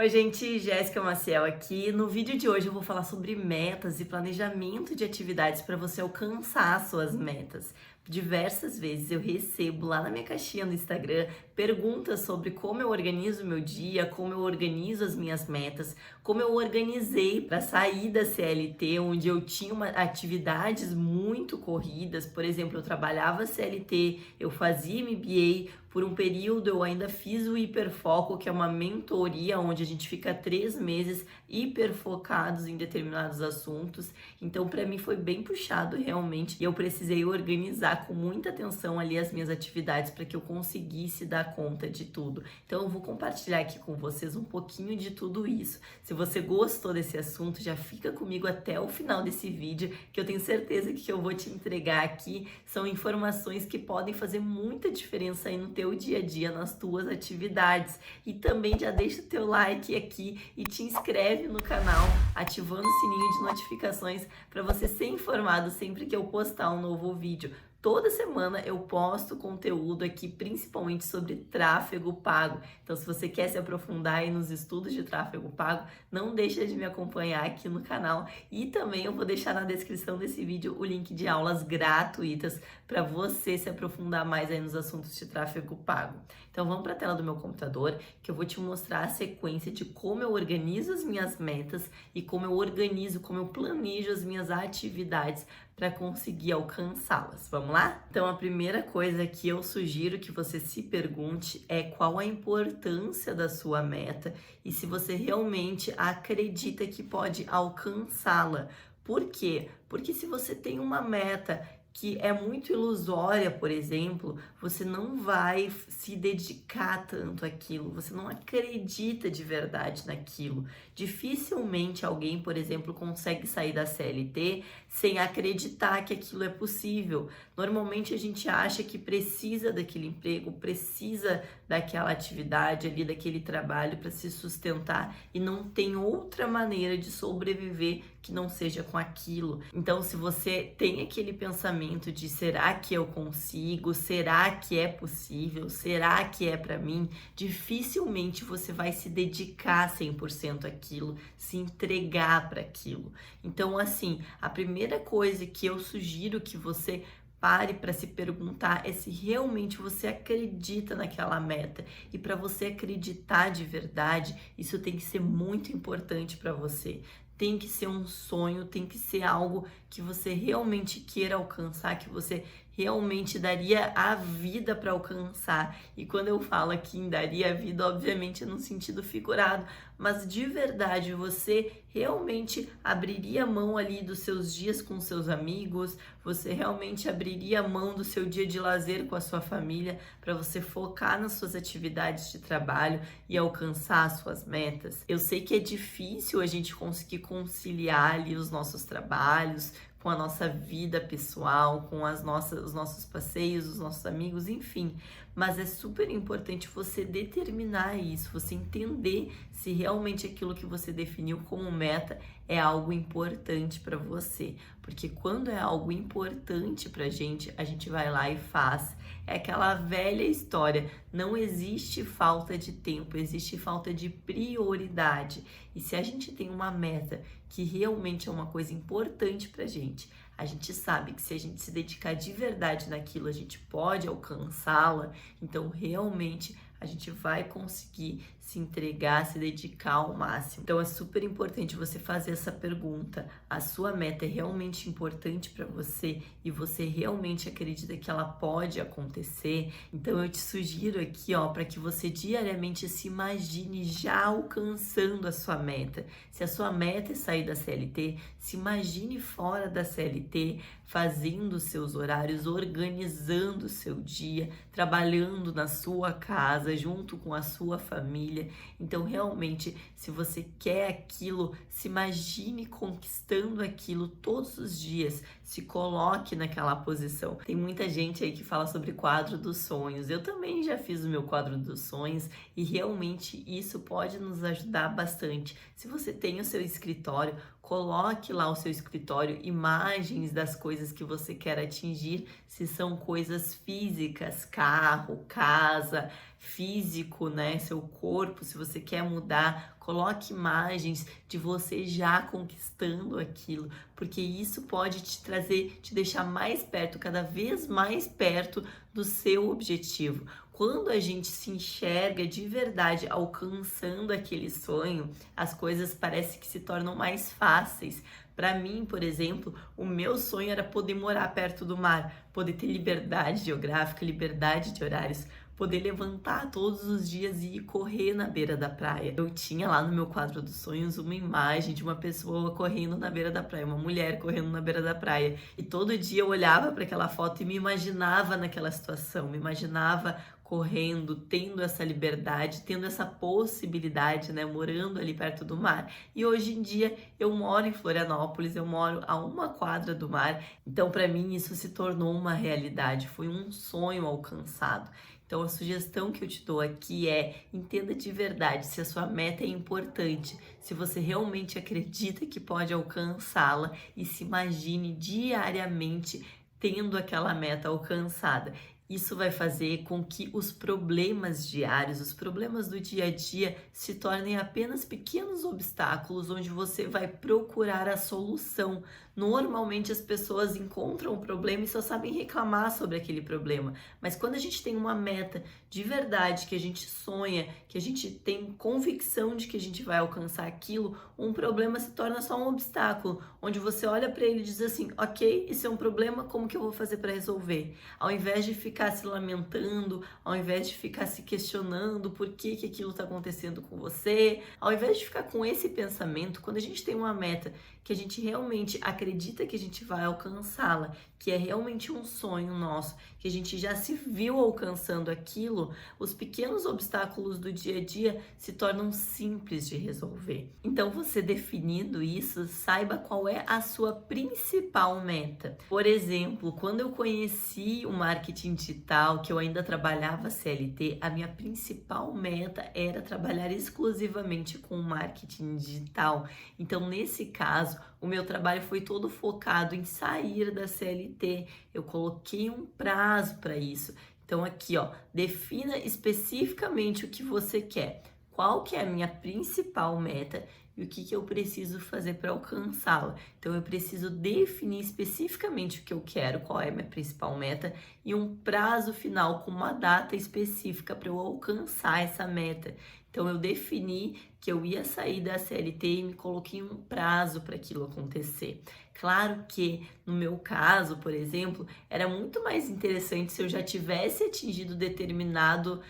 Oi, gente, Jéssica Maciel aqui. No vídeo de hoje eu vou falar sobre metas e planejamento de atividades para você alcançar suas metas. Diversas vezes eu recebo lá na minha caixinha do Instagram perguntas sobre como eu organizo o meu dia, como eu organizo as minhas metas, como eu organizei para sair da CLT, onde eu tinha atividades muito corridas. Por exemplo, eu trabalhava CLT, eu fazia MBA. Por um período eu ainda fiz o Hiperfoco, que é uma mentoria onde a gente fica 3 meses hiperfocados em determinados assuntos. Então, para mim foi bem puxado realmente e eu precisei organizar com muita atenção ali as minhas atividades para que eu conseguisse dar conta de tudo. Então, eu vou compartilhar aqui com vocês um pouquinho de tudo isso. Se você gostou desse assunto, já fica comigo até o final desse vídeo, que eu tenho certeza que eu vou te entregar aqui são informações que podem fazer muita diferença aí no teu dia a dia, nas tuas atividades. E também já deixa o teu like aqui e te inscreve no canal, ativando o sininho de notificações para você ser informado sempre que eu postar um novo vídeo. Toda semana eu posto conteúdo aqui, principalmente sobre tráfego pago. Então, se você quer se aprofundar aí nos estudos de tráfego pago, não deixa de me acompanhar aqui no canal. E também eu vou deixar na descrição desse vídeo o link de aulas gratuitas para você se aprofundar mais aí nos assuntos de tráfego pago. Então, vamos para a tela do meu computador, que eu vou te mostrar a sequência de como eu organizo as minhas metas e como eu planejo as minhas atividades para conseguir alcançá-las. Vamos lá? Então, a primeira coisa que eu sugiro que você se pergunte é qual a importância da sua meta e se você realmente acredita que pode alcançá-la. Por quê? Porque se você tem uma meta que é muito ilusória, por exemplo, você não vai se dedicar tanto àquilo, você não acredita de verdade naquilo. Dificilmente alguém, por exemplo, consegue sair da CLT sem acreditar que aquilo é possível. Normalmente a gente acha que precisa daquele emprego, precisa daquela atividade ali, daquele trabalho para se sustentar e não tem outra maneira de sobreviver que não seja com aquilo. Então, se você tem aquele pensamento de será que eu consigo? Será que é possível? Será que é para mim? Dificilmente você vai se dedicar 100% àquilo, se entregar para aquilo. Então, assim, a primeira coisa que eu sugiro que você pare para se perguntar é se realmente você acredita naquela meta. E para você acreditar de verdade, isso tem que ser muito importante para você. Tem que ser um sonho, tem que ser algo que você realmente queira alcançar, que você realmente daria a vida para alcançar. E quando eu falo aqui em daria a vida, obviamente é no sentido figurado, mas de verdade você realmente abriria mão ali dos seus dias com seus amigos, você realmente abriria mão do seu dia de lazer com a sua família para você focar nas suas atividades de trabalho e alcançar as suas metas. Eu sei que é difícil a gente conseguir conciliar ali os nossos trabalhos com a nossa vida pessoal, com os nossos passeios, os nossos amigos, enfim. Mas é super importante você determinar isso, você entender se realmente aquilo que você definiu como meta é algo importante para você. Porque quando é algo importante pra gente, a gente vai lá e faz. É aquela velha história, não existe falta de tempo, existe falta de prioridade. E se a gente tem uma meta que realmente é uma coisa importante pra gente, a gente sabe que se a gente se dedicar de verdade naquilo, a gente pode alcançá-la. Então, realmente, a gente vai conseguir se entregar, se dedicar ao máximo. Então, é super importante você fazer essa pergunta. A sua meta é realmente importante para você e você realmente acredita que ela pode acontecer? Então, eu te sugiro aqui, ó, para que você diariamente se imagine já alcançando a sua meta. Se a sua meta é sair da CLT, se imagine fora da CLT, fazendo seus horários, organizando o seu dia, trabalhando na sua casa, junto com a sua família. Então, realmente, se você quer aquilo, se imagine conquistando aquilo todos os dias, se coloque naquela posição. Tem muita gente aí que fala sobre quadro dos sonhos. Eu também já fiz o meu quadro dos sonhos e realmente isso pode nos ajudar bastante. Se você tem o seu escritório, coloque lá o seu escritório, imagens das coisas que você quer atingir, se são coisas físicas, carro, casa, físico, né? Seu corpo, se você quer mudar, coloque imagens de você já conquistando aquilo, porque isso pode te trazer, te deixar mais perto, cada vez mais perto do seu objetivo. Quando a gente se enxerga de verdade alcançando aquele sonho, as coisas parecem que se tornam mais fáceis. Para mim, por exemplo, o meu sonho era poder morar perto do mar, poder ter liberdade geográfica, liberdade de horários, poder levantar todos os dias e ir correr na beira da praia. Eu tinha lá no meu quadro dos sonhos uma imagem de uma pessoa correndo na beira da praia, uma mulher correndo na beira da praia. E todo dia eu olhava para aquela foto e me imaginava naquela situação, me imaginava correndo, tendo essa liberdade, tendo essa possibilidade, né, morando ali perto do mar. E hoje em dia eu moro em Florianópolis, eu moro a uma quadra do mar, então para mim isso se tornou uma realidade, foi um sonho alcançado. Então a sugestão que eu te dou aqui é: entenda de verdade se a sua meta é importante, se você realmente acredita que pode alcançá-la e se imagine diariamente tendo aquela meta alcançada. Isso vai fazer com que os problemas diários, os problemas do dia a dia se tornem apenas pequenos obstáculos onde você vai procurar a solução. Normalmente as pessoas encontram o problema e só sabem reclamar sobre aquele problema. Mas quando a gente tem uma meta de verdade, que a gente sonha, que a gente tem convicção de que a gente vai alcançar aquilo, um problema se torna só um obstáculo, onde você olha para ele e diz assim: ok, isso é um problema, como que eu vou fazer para resolver? Ao invés de ficar se lamentando, ao invés de ficar se questionando por que aquilo está acontecendo com você, ao invés de ficar com esse pensamento, quando a gente tem uma meta que a gente realmente acredita que a gente vai alcançá-la, que é realmente um sonho nosso, que a gente já se viu alcançando aquilo, os pequenos obstáculos do dia a dia se tornam simples de resolver. Então, você definindo isso, saiba qual é a sua principal meta. Por exemplo, quando eu conheci o marketing digital, que eu ainda trabalhava CLT, a minha principal meta era trabalhar exclusivamente com marketing digital. Então, nesse caso, o meu trabalho foi todo focado em sair da CLT. Eu coloquei um prazo para isso. Então aqui, ó, defina especificamente o que você quer. Qual que é a minha principal meta e o que eu preciso fazer para alcançá-la. Então eu preciso definir especificamente o que eu quero, qual é a minha principal meta e um prazo final com uma data específica para eu alcançar essa meta. Então eu defini que eu ia sair da CLT e me coloquei um prazo para aquilo acontecer. Claro que no meu caso, por exemplo, era muito mais interessante se eu já tivesse atingido determinado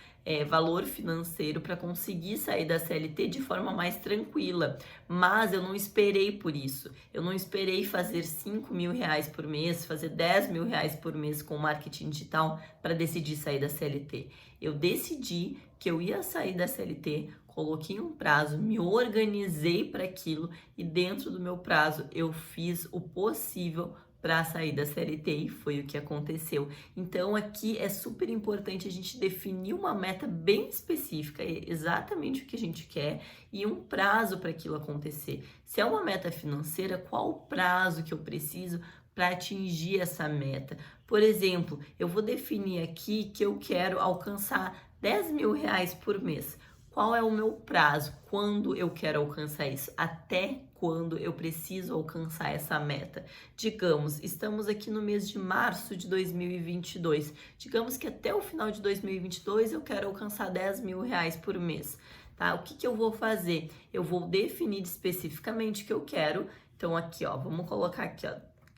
valor financeiro para conseguir sair da CLT de forma mais tranquila. Mas eu não esperei por isso. Eu não esperei fazer 5 mil reais por mês, fazer 10 mil reais por mês com marketing digital para decidir sair da CLT. Eu decidi que eu ia sair da CLT, coloquei um prazo, me organizei para aquilo e dentro do meu prazo eu fiz o possível para sair da CLT e foi o que aconteceu. Então aqui é super importante a gente definir uma meta bem específica, exatamente o que a gente quer e um prazo para aquilo acontecer. Se é uma meta financeira, qual o prazo que eu preciso para atingir essa meta? Por exemplo, eu vou definir aqui que eu quero alcançar 10 mil reais por mês. Qual é o meu prazo? Quando eu quero alcançar isso? Até quando eu preciso alcançar essa meta? Digamos, estamos aqui no mês de março de 2022. Digamos que até o final de 2022 eu quero alcançar 10 mil reais por mês. Tá? O que eu vou fazer? Eu vou definir especificamente o que eu quero. Então aqui, ó, vamos colocar aqui, ó,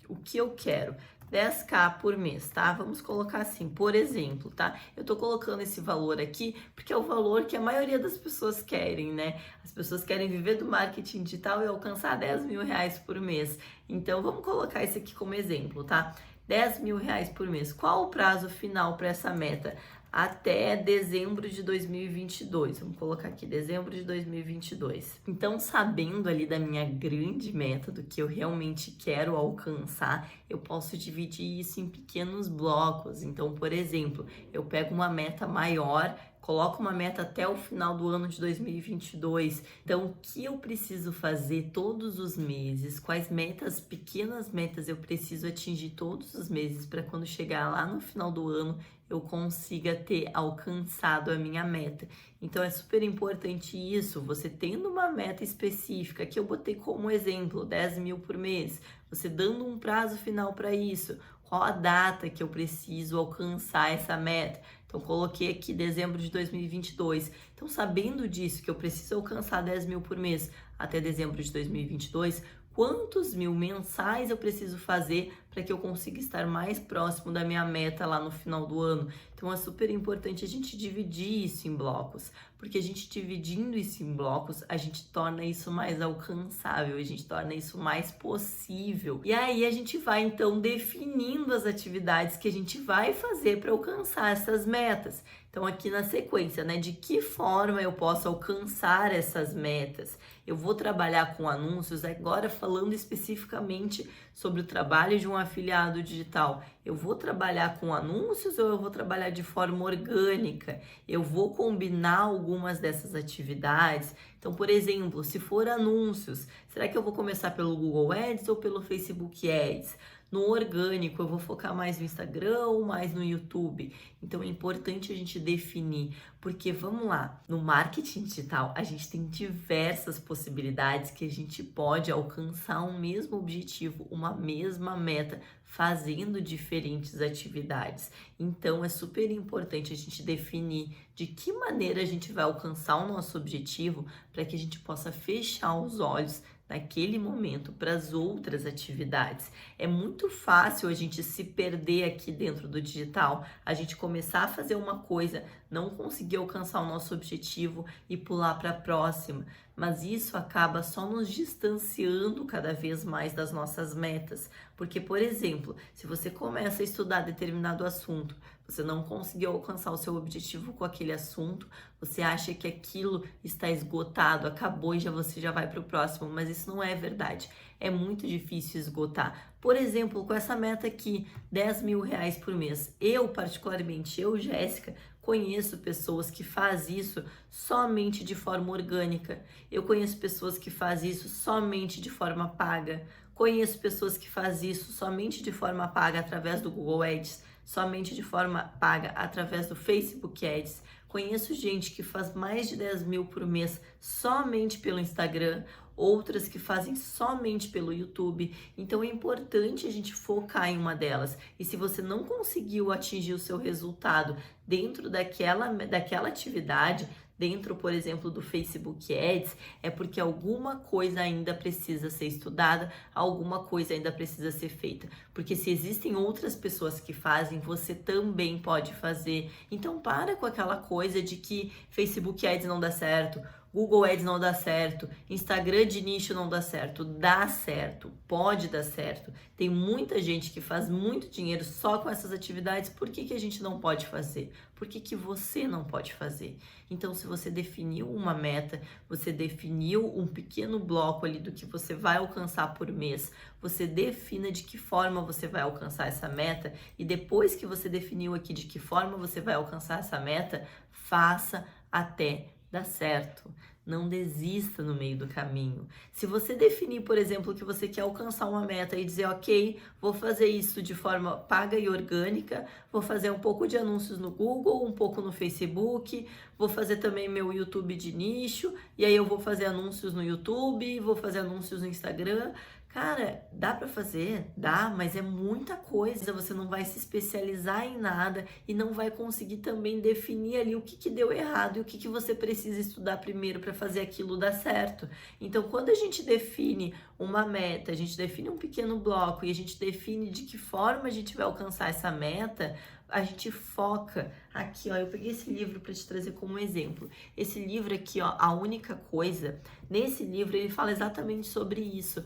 o que eu quero. 10k por mês, tá? Vamos colocar assim, por exemplo, tá? Eu tô colocando esse valor aqui porque é o valor que a maioria das pessoas querem, né? As pessoas querem viver do marketing digital e alcançar 10 mil reais por mês. Então, vamos colocar isso aqui como exemplo, tá? 10 mil reais por mês. Qual o prazo final para essa meta? Até dezembro de 2022. Vamos colocar aqui, dezembro de 2022. Então, sabendo ali da minha grande meta, do que eu realmente quero alcançar, eu posso dividir isso em pequenos blocos. Então, por exemplo, eu pego uma meta maior, coloca uma meta até o final do ano de 2022. Então, o que eu preciso fazer todos os meses? Quais metas, pequenas metas eu preciso atingir todos os meses para quando chegar lá no final do ano eu consiga ter alcançado a minha meta. Então, é super importante isso, você tendo uma meta específica, que eu botei como exemplo, 10 mil por mês, você dando um prazo final para isso, qual a data que eu preciso alcançar essa meta. Então, coloquei aqui dezembro de 2022. Então, sabendo disso, que eu preciso alcançar 10 mil por mês até dezembro de 2022, quantos mil mensais eu preciso fazer para que eu consiga estar mais próximo da minha meta lá no final do ano? Então, é super importante a gente dividir isso em blocos, porque a gente dividindo isso em blocos, a gente torna isso mais alcançável, a gente torna isso mais possível. E aí a gente vai então definindo as atividades que a gente vai fazer para alcançar essas metas. Então, aqui na sequência, né, de que forma eu posso alcançar essas metas? Eu vou trabalhar com anúncios, agora falando especificamente sobre o trabalho de um afiliado digital. Eu vou trabalhar com anúncios ou eu vou trabalhar de forma orgânica? Eu vou combinar algumas dessas atividades? Então, por exemplo, se for anúncios, será que eu vou começar pelo Google Ads ou pelo Facebook Ads? No orgânico, eu vou focar mais no Instagram ou mais no YouTube? Então, é importante a gente definir, porque vamos lá, no marketing digital, a gente tem diversas possibilidades que a gente pode alcançar um mesmo objetivo, uma mesma meta, fazendo diferentes atividades. Então, é super importante a gente definir de que maneira a gente vai alcançar o nosso objetivo para que a gente possa fechar os olhos naquele momento para as outras atividades. É muito fácil a gente se perder aqui dentro do digital, a gente começar a fazer uma coisa, não conseguir alcançar o nosso objetivo e pular para a próxima, mas isso acaba só nos distanciando cada vez mais das nossas metas, porque, por exemplo, se você começa a estudar determinado assunto, você não conseguiu alcançar o seu objetivo com aquele assunto, você acha que aquilo está esgotado, acabou e você já vai para o próximo, mas isso não é verdade. É muito difícil esgotar. Por exemplo, com essa meta aqui, 10 mil reais por mês. Eu, particularmente, Jéssica, conheço pessoas que fazem isso somente de forma orgânica. Eu conheço pessoas que fazem isso somente de forma paga. Conheço pessoas que fazem isso somente de forma paga através do Google Ads, somente de forma paga através do Facebook Ads. Conheço gente que faz mais de 10 mil por mês somente pelo Instagram, outras que fazem somente pelo YouTube. Então é importante a gente focar em uma delas. E se você não conseguiu atingir o seu resultado dentro daquela atividade, dentro, por exemplo, do Facebook Ads, é porque alguma coisa ainda precisa ser estudada, alguma coisa ainda precisa ser feita. Porque se existem outras pessoas que fazem, você também pode fazer. Então para com aquela coisa de que Facebook Ads não dá certo, Google Ads não dá certo, Instagram de nicho não dá certo. Dá certo, pode dar certo. Tem muita gente que faz muito dinheiro só com essas atividades. Por que a gente não pode fazer? Por que você não pode fazer? Então, se você definiu uma meta, você definiu um pequeno bloco ali do que você vai alcançar por mês, você defina de que forma você vai alcançar essa meta e depois que você definiu aqui de que forma você vai alcançar essa meta, faça até dar certo. Não desista no meio do caminho. Se você definir, por exemplo, que você quer alcançar uma meta e dizer, ok, vou fazer isso de forma paga e orgânica, vou fazer um pouco de anúncios no Google, um pouco no Facebook, vou fazer também meu YouTube de nicho, e aí eu vou fazer anúncios no YouTube, vou fazer anúncios no Instagram. Cara, dá pra fazer? Dá, mas é muita coisa. Você não vai se especializar em nada e não vai conseguir também definir ali o que deu errado e o que você precisa estudar primeiro para fazer aquilo dar certo. Então, quando a gente define uma meta, a gente define um pequeno bloco e a gente define de que forma a gente vai alcançar essa meta, a gente foca aqui, ó, eu peguei esse livro para te trazer como exemplo. Esse livro aqui, ó, A Única Coisa, nesse livro ele fala exatamente sobre isso.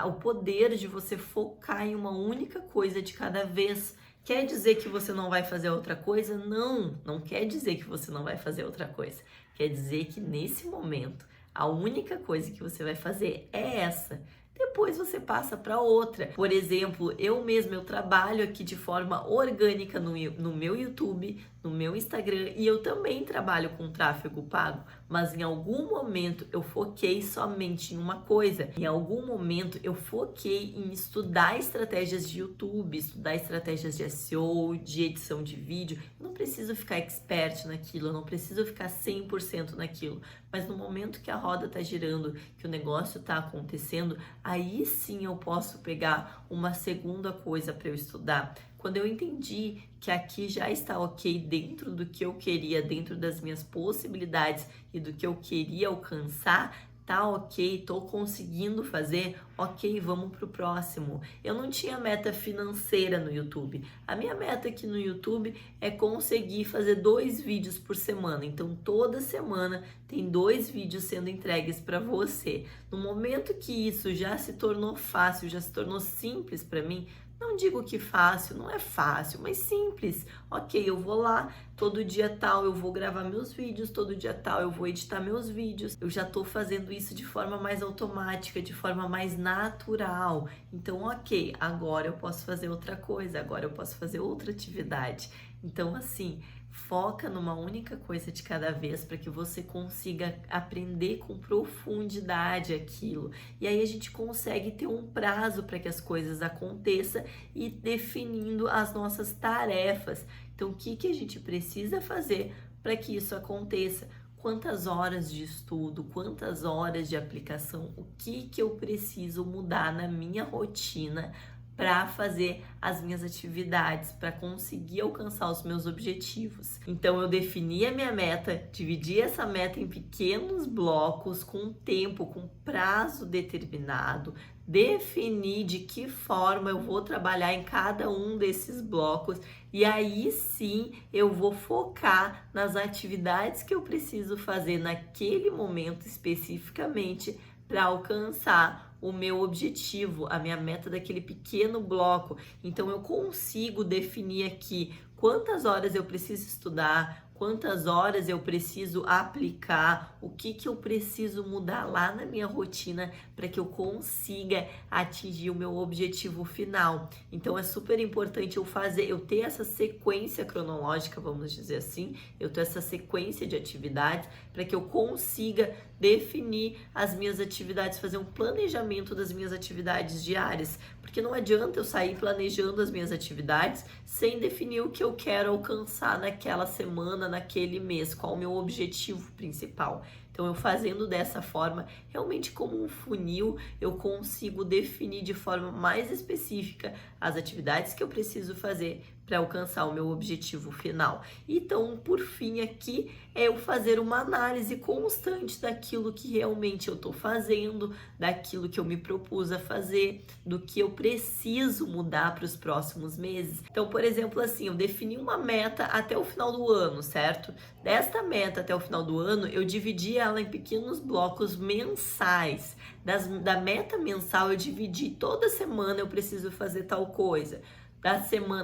O poder de você focar em uma única coisa de cada vez. Quer dizer que você não vai fazer outra coisa? Não, não quer dizer que você não vai fazer outra coisa. Quer dizer que nesse momento, a única coisa que você vai fazer é essa. depois você passa para outra. Por exemplo, eu trabalho aqui de forma orgânica no meu YouTube, no meu Instagram, e eu também trabalho com tráfego pago, mas em algum momento eu foquei somente em uma coisa. Em algum momento eu foquei em estudar estratégias de YouTube, estudar estratégias de SEO, de edição de vídeo. Eu não preciso ficar expert naquilo, eu não preciso ficar 100% naquilo, mas no momento que a roda tá girando, que o negócio tá acontecendo, aí sim eu posso pegar uma segunda coisa para eu estudar. Quando eu entendi que aqui já está ok dentro do que eu queria, dentro das minhas possibilidades e do que eu queria alcançar, tá ok, tô conseguindo fazer, ok, vamos pro próximo. Eu não tinha meta financeira no YouTube. A minha meta aqui no YouTube é conseguir fazer 2 vídeos por semana. Então, toda semana tem 2 vídeos sendo entregues para você. No momento que isso já se tornou fácil, já se tornou simples para mim, não digo que fácil, não é fácil, mas simples. Ok, eu vou lá, todo dia tal eu vou gravar meus vídeos, todo dia tal eu vou editar meus vídeos. Eu já tô fazendo isso de forma mais automática, de forma mais natural. Então, ok, agora eu posso fazer outra coisa, agora eu posso fazer outra atividade. Então, assim, foca numa única coisa de cada vez para que você consiga aprender com profundidade aquilo. E aí a gente consegue ter um prazo para que as coisas aconteçam e definindo as nossas tarefas. Então, o que a gente precisa fazer para que isso aconteça? Quantas horas de estudo, quantas horas de aplicação, o que eu preciso mudar na minha rotina para fazer as minhas atividades, para conseguir alcançar os meus objetivos. Então eu defini a minha meta, dividi essa meta em pequenos blocos com tempo, com prazo determinado, defini de que forma eu vou trabalhar em cada um desses blocos e aí sim eu vou focar nas atividades que eu preciso fazer naquele momento especificamente para alcançar o meu objetivo, a minha meta daquele pequeno bloco. Então eu consigo definir aqui quantas horas eu preciso estudar, quantas horas eu preciso aplicar, o que eu preciso mudar lá na minha rotina para que eu consiga atingir o meu objetivo final. Então é super importante eu ter essa sequência cronológica, vamos dizer assim, eu ter essa sequência de atividades para que eu consiga definir as minhas atividades, fazer um planejamento das minhas atividades diárias, porque não adianta eu sair planejando as minhas atividades sem definir o que eu quero alcançar naquela semana, naquele mês, qual o meu objetivo principal. Então, eu fazendo dessa forma, realmente como um funil, eu consigo definir de forma mais específica as atividades que eu preciso fazer para alcançar o meu objetivo final. Então, por fim, aqui é eu fazer uma análise constante daquilo que realmente eu estou fazendo, daquilo que eu me propus a fazer, do que eu preciso mudar para os próximos meses. Então, por exemplo, assim, eu defini uma meta até o final do ano, certo? Desta meta até o final do ano, eu dividi ela em pequenos blocos mensais. Da meta mensal, eu dividi toda semana eu preciso fazer tal coisa.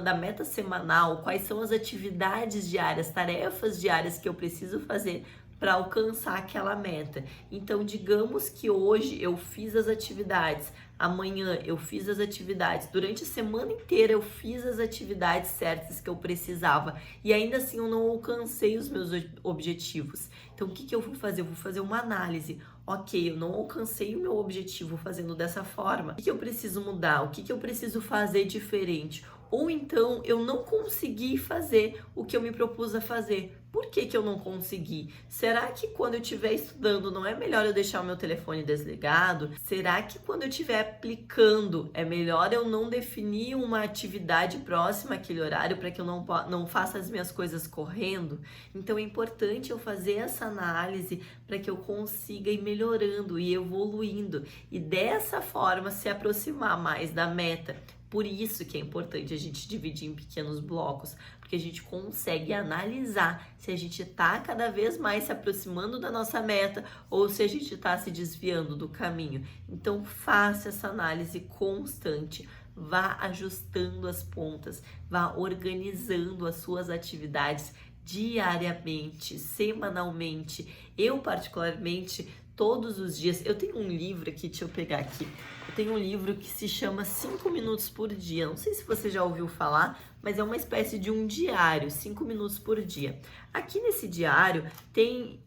Da meta semanal, quais são as atividades diárias, tarefas diárias que eu preciso fazer para alcançar aquela meta. Então, digamos que hoje eu fiz as atividades, amanhã eu fiz as atividades, durante a semana inteira eu fiz as atividades certas que eu precisava e ainda assim eu não alcancei os meus objetivos. Então, o que eu vou fazer? Eu vou fazer uma análise. Ok, eu não alcancei o meu objetivo fazendo dessa forma. O que eu preciso mudar? O que eu preciso fazer diferente? Ou então eu não consegui fazer o que eu me propus a fazer. Por que eu não consegui? Será que quando eu estiver estudando não é melhor eu deixar o meu telefone desligado? Será que quando eu estiver aplicando é melhor eu não definir uma atividade próxima àquele horário para que eu não faça as minhas coisas correndo? Então é importante eu fazer essa análise para que eu consiga ir melhorando e evoluindo e dessa forma se aproximar mais da meta. Por isso que é importante a gente dividir em pequenos blocos, porque a gente consegue analisar se a gente está cada vez mais se aproximando da nossa meta ou se a gente está se desviando do caminho. Então, faça essa análise constante, vá ajustando as pontas, vá organizando as suas atividades diariamente, semanalmente. Eu, particularmente, todos os dias. Eu tenho um livro aqui, deixa eu pegar aqui. Eu tenho um livro que se chama 5 minutos por dia. Não sei se você já ouviu falar, mas é uma espécie de um diário, 5 minutos por dia. Aqui nesse diário tem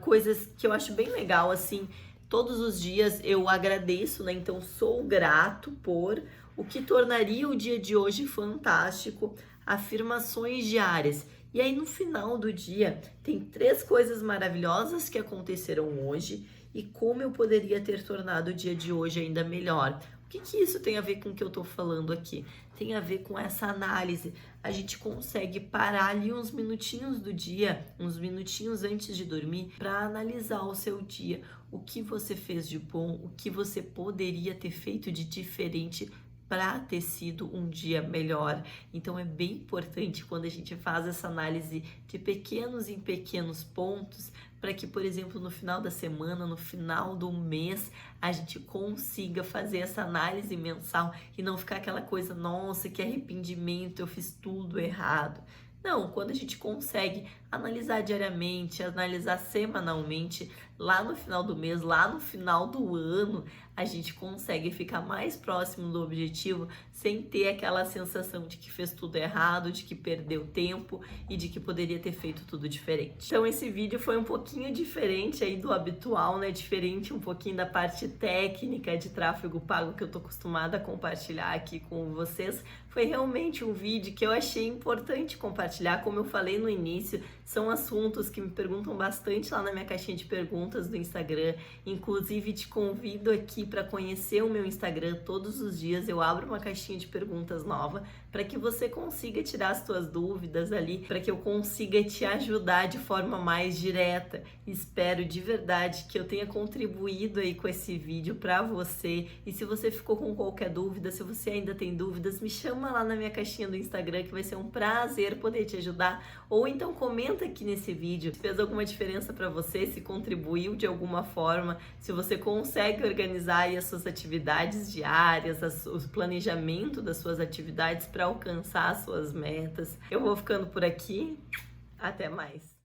coisas que eu acho bem legal, assim. Todos os dias eu agradeço, né? Então sou grato por o que tornaria o dia de hoje fantástico, afirmações diárias. E aí no final do dia tem 3 coisas maravilhosas que aconteceram hoje e como eu poderia ter tornado o dia de hoje ainda melhor. O que isso tem a ver com o que eu tô falando aqui? Tem a ver com essa análise. A gente consegue parar ali uns minutinhos do dia, uns minutinhos antes de dormir, para analisar o seu dia, o que você fez de bom, o que você poderia ter feito de diferente para ter sido um dia melhor. Então é bem importante quando a gente faz essa análise de pequenos em pequenos pontos, para que, por exemplo, no final da semana, no final do mês, a gente consiga fazer essa análise mensal e não ficar aquela coisa, nossa, que arrependimento, eu fiz tudo errado. Não, quando a gente consegue analisar diariamente, analisar semanalmente, lá no final do mês, lá no final do ano, a gente consegue ficar mais próximo do objetivo sem ter aquela sensação de que fez tudo errado, de que perdeu tempo e de que poderia ter feito tudo diferente. Então esse vídeo foi um pouquinho diferente aí do habitual, né? Diferente um pouquinho da parte técnica de tráfego pago que eu tô acostumada a compartilhar aqui com vocês. Foi realmente um vídeo que eu achei importante compartilhar, como eu falei no início, são assuntos que me perguntam bastante lá na minha caixinha de perguntas do Instagram. Inclusive, te convido aqui para conhecer o meu Instagram. Todos os dias eu abro uma caixinha de perguntas nova para que você consiga tirar as suas dúvidas ali, para que eu consiga te ajudar de forma mais direta. Espero de verdade que eu tenha contribuído aí com esse vídeo para você. E se você ficou com qualquer dúvida, se você ainda tem dúvidas, me chama lá na minha caixinha do Instagram, que vai ser um prazer poder te ajudar. Ou então comenta aqui nesse vídeo se fez alguma diferença para você, se contribuiu de alguma forma, se você consegue organizar aí as suas atividades diárias, o planejamento das suas atividades para alcançar as suas metas. Eu vou ficando por aqui. Até mais.